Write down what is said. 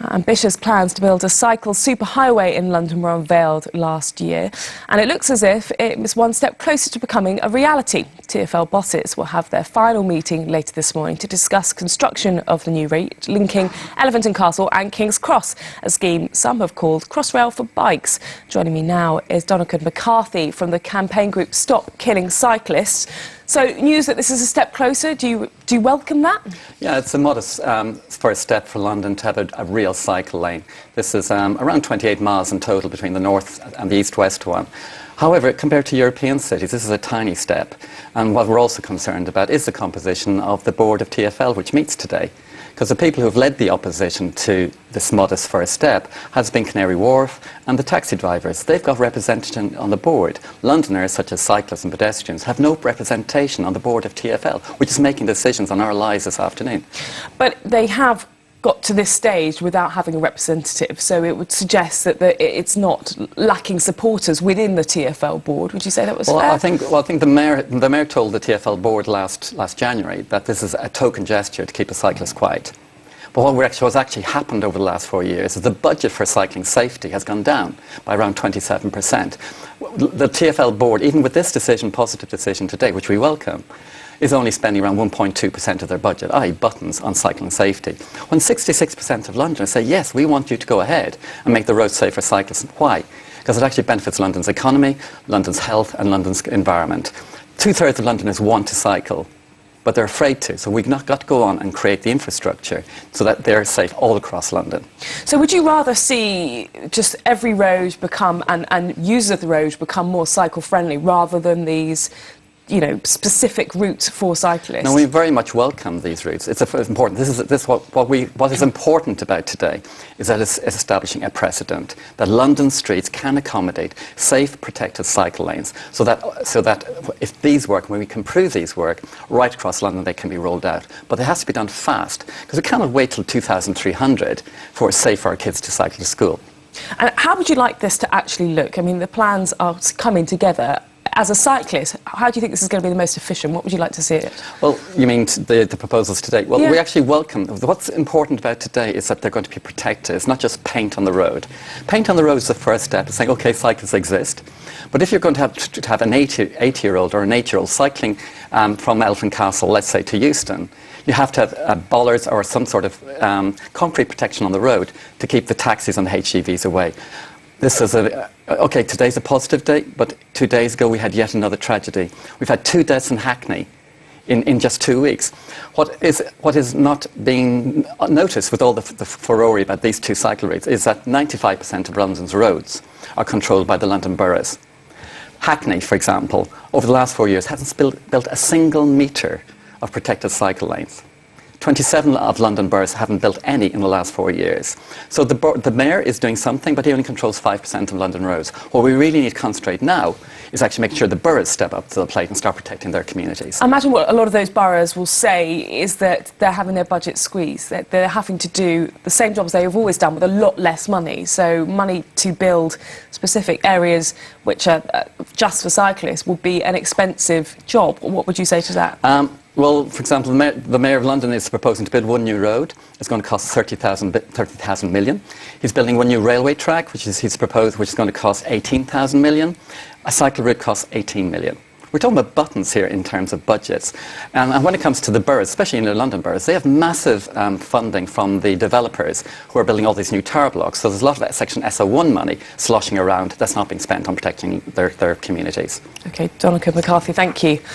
Ambitious plans to build a cycle superhighway in London were unveiled last year, and it looks as if it is one step closer to becoming a reality. TfL bosses will have their final meeting later this morning to discuss construction of the new route linking Elephant and Castle and King's Cross, a scheme some have called Crossrail for bikes. Joining me now is Donnachadh McCarthy from the campaign group Stop Killing Cyclists. So, news that this is a step closer, do you welcome that? Yeah, it's a modest first step for London to have a real cycle lane. This is around 28 miles in total between the north and the east-west one. However, compared to European cities, this is a tiny step. And what we're also concerned about is the composition of the board of TfL, which meets today. Because the people who have led the opposition to this modest first step has been Canary Wharf and the taxi drivers. They've got representation on the board. Londoners, such as cyclists and pedestrians, have no representation on the board of TfL, which is making decisions on our lives this afternoon. But they have got to this stage without having a representative, so it would suggest that it's not lacking supporters within the TfL board. Would you say that was fair? I think the mayor told the TfL board last January that this is a token gesture to keep the cyclists quiet. But what's actually happened over the last 4 years is the budget for cycling safety has gone down by around 27%. The TfL board, even with this decision, positive decision today, which we welcome, is only spending around 1.2% of their budget, i.e. buttons, on cycling safety. When 66% of Londoners say, yes, we want you to go ahead and make the roads safe for cyclists. Why? Because it actually benefits London's economy, London's health and London's environment. 2/3 of Londoners want to cycle, but they're afraid to. So we've not got to go on and create the infrastructure so that they're safe all across London. So would you rather see just every road become, and users of the road become more cycle-friendly rather than these specific routes for cyclists? No, we very much welcome these routes. It's important. What is important about today is that it's establishing a precedent that London streets can accommodate safe, protected cycle lanes, so that if these work, when we can prove these work, right across London they can be rolled out. But it has to be done fast, because we cannot wait till 2300 for it's safe for our kids to cycle to school. And how would you like this to actually look? I mean, the plans are coming together. As a cyclist, how do you think this is going to be the most efficient? What would you like to see it? Well, you mean the proposals today? Well, yeah. We actually welcome them. What's important about today is that they're going to be protected. It's not just paint on the road. Paint on the road is the first step. It's saying, OK, cyclists exist. But if you're going to have an 80-year-old or an 8-year-old cycling from Elephant Castle, let's say, to Euston, you have to have bollards or some sort of concrete protection on the road to keep the taxis and the HGVs away. This is OK, today's a positive day, but 2 days ago we had yet another tragedy. We've had 2 deaths in Hackney in just 2 weeks. What is not being noticed with all the furore about these two cycle routes is that 95% of London's roads are controlled by the London boroughs. Hackney, for example, over the last 4 years hasn't built a single metre of protected cycle lanes. 27 of London boroughs haven't built any in the last 4 years. So the mayor is doing something, but he only controls 5% of London roads. What we really need to concentrate now is actually making sure the boroughs step up to the plate and start protecting their communities. I imagine what a lot of those boroughs will say is that they're having their budget squeezed, that they're having to do the same jobs they have always done with a lot less money. So money to build specific areas which are just for cyclists would be an expensive job. What would you say to that? Well, for example, the Mayor of London is proposing to build one new road. It's going to cost 30,000 million. He's building one new railway track, which is going to cost 18,000 million. A cycle route costs 18 million. We're talking about buttons here in terms of budgets. And when it comes to the boroughs, especially in the London boroughs, they have massive funding from the developers who are building all these new tower blocks. So there's a lot of that Section SO1 money sloshing around that's not being spent on protecting their communities. OK, Donnachadh McCarthy, thank you.